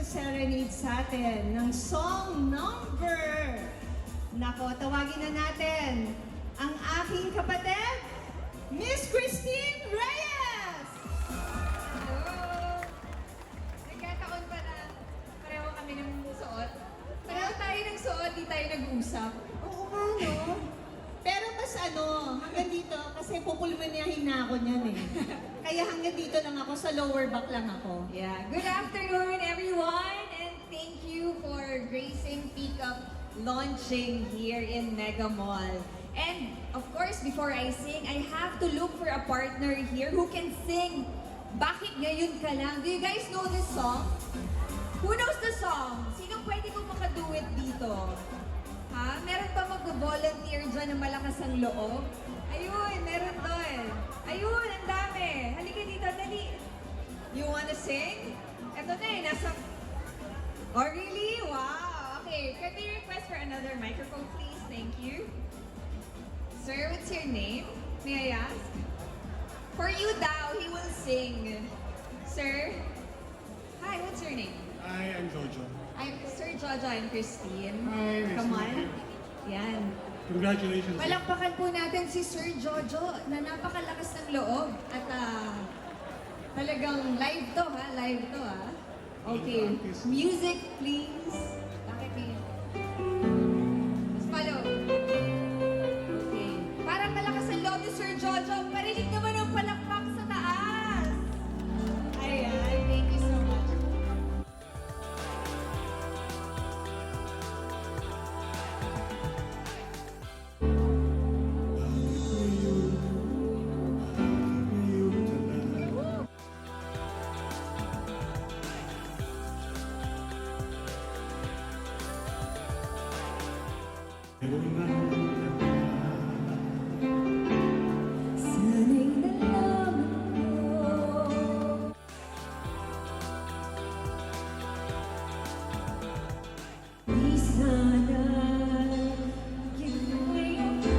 mag-serenade sa atin ng song number. Nako, tawagin na natin ang aking kapatid, Miss Christine Reyes! Hello! Nagkataon pa na pareho kami ng suot. Pareho tayo ng suot, di tayo nag-uusap. Oo nga, no? Pero mas hanggang dito, kasi pupulmunyahin na ako niyan eh. Kaya hanggang dito lang ako, sa lower back lang ako. Yeah. Good afternoon, everyone! And thank you for gracing Pickup launching here in Mega Mall. And of course, before I sing, I have to look for a partner here who can sing Bakit Ngayon Ka Lang? Do you guys know this song? Who knows the song? Sino pwede kong makaduet dito? Ha? Meron pa mag-volunteer dyan na malakas ang loob? Ayun, meron doon. Ayun, ang dami. Halika dito, dali. You wanna sing? Ito na eh, nasa... Oh, really? Wow! Okay, can we request for another microphone, please? Thank you. Sir, what's your name? May I ask? For you daw, he will sing. Sir? Hi, what's your name? Hi, I'm Jojo. I'm Sir Jojo, I'm Christine. Hi, nice Come to on. meet you. Yan. Congratulations. Palakpakan po natin si Sir Jojo na napakalakas ng loob at talagang live to ha, live to ha. Okay, music please. Bakit ngayon? Let's follow. Okay. Parang malakas ang loob ni Sir Jojo. Parinig naman ang palakpak sa taas. Ayan, thank you so much. Sana'y nalaman ko. Di sana ginaway ako.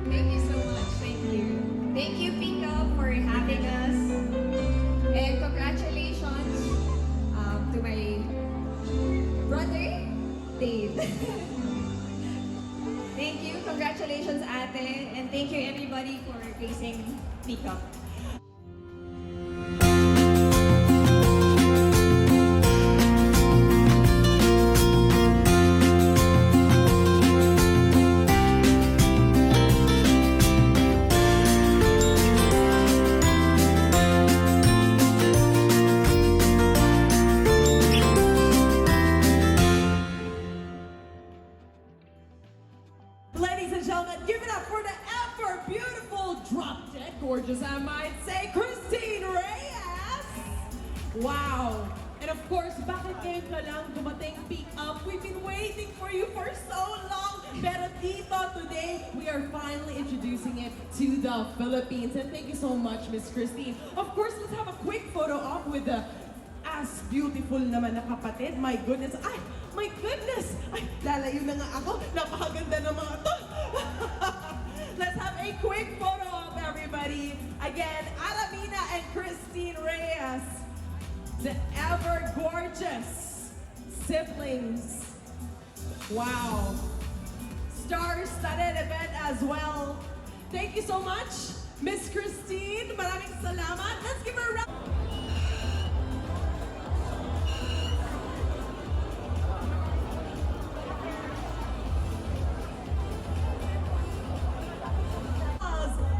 Thank you so much. Thank you. Thank you, Pika, for having us. And congratulations to my brother, Dave. Thank you. Congratulations, Ate. And thank you, everybody, for gracing Pika. Ladies and gentlemen, give it up for the ever beautiful, drop dead gorgeous, I might say, Christine Reyes! Wow! And of course, bakit ngayon ka lang dumating pick up? We've been waiting for you for so long. Pero dito, today, we are finally introducing it to the Philippines. And thank you so much, Miss Christine. Of course, let's have a quick photo op with the as beautiful naman na kapatid. My goodness. Ay, my goodness. Ay, lalayo na nga ako. Napakaganda ng mga to. Let's have a quick photo op, everybody. Again, Alamina and Christine Reyes. The ever gorgeous siblings. Wow. Star-studded event as well. Thank you so much, Miss Christine. Maraming salamat. Let's give her a round.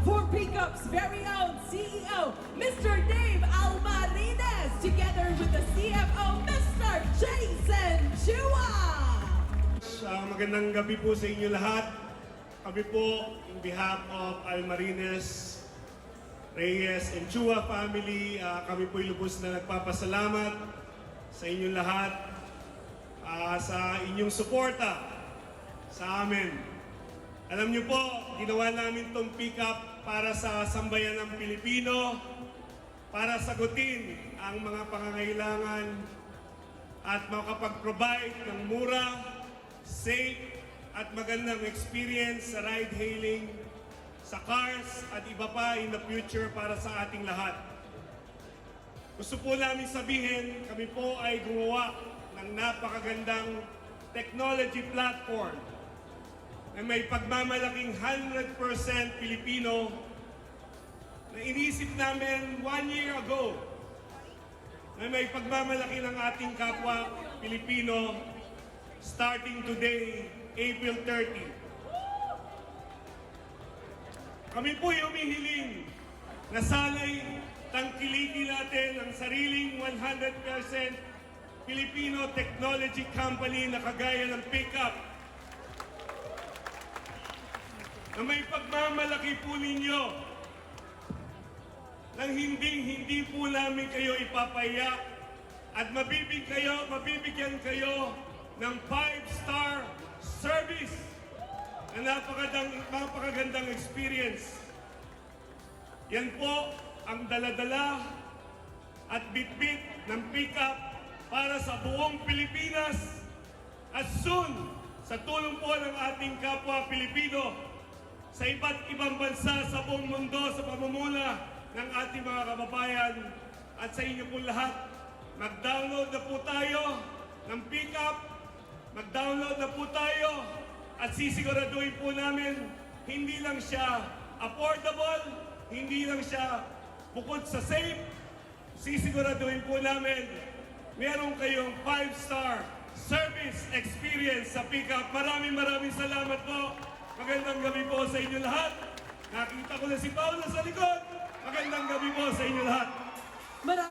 For Pickup's very own CEO, Mr. Dave Almarines, together with the CFO, Mr. Jason Chua. Magandang gabi po sa inyo lahat. Kami po, in behalf of Almarines, Reyes, and Chua family, kami po lubos na nagpapasalamat sa inyong lahat sa inyong suporta sa amin. Alam niyo po, ginawa namin tong pick-up para sa sambayan ng Pilipino, para sagutin ang mga pangangailangan at makapag-provide ng mura, safe at magandang experience sa ride-hailing, sa cars at iba pa in the future para sa ating lahat. Gusto po namin sabihin, kami po ay gumawa ng napakagandang technology platform na may pagmamalaking 100% Pilipino na inisip namin 1 year ago na may pagmamalaki ng ating kapwa Pilipino starting today, April 30. Kami po humihiling na sana'y tangkilikin natin ang sariling 100% Filipino technology company na kagaya ng Pickup, na may pagmamalaki po ninyo nang hindi po namin kayo ipapaya at mabibigyan kayo ng 5-star service na napakagandang experience. Yan po ang daladala at bitbit ng Pickup para sa buong Pilipinas at soon, sa tulong po ng ating kapwa Pilipino, sa iba't ibang bansa sa buong mundo sa pamumula ng ating mga kababayan at sa inyo po lahat. Mag-download na po tayo ng Pickup, mag-download na po tayo at sisiguraduhin po namin hindi lang siya affordable, hindi lang siya bukod sa safe, sisiguraduhin po namin meron kayong 5-star service experience sa Pickup. Maraming salamat po. Magandang gabi po sa inyo lahat. Nakita ko na si Paula sa likod. Magandang gabi po sa inyo lahat.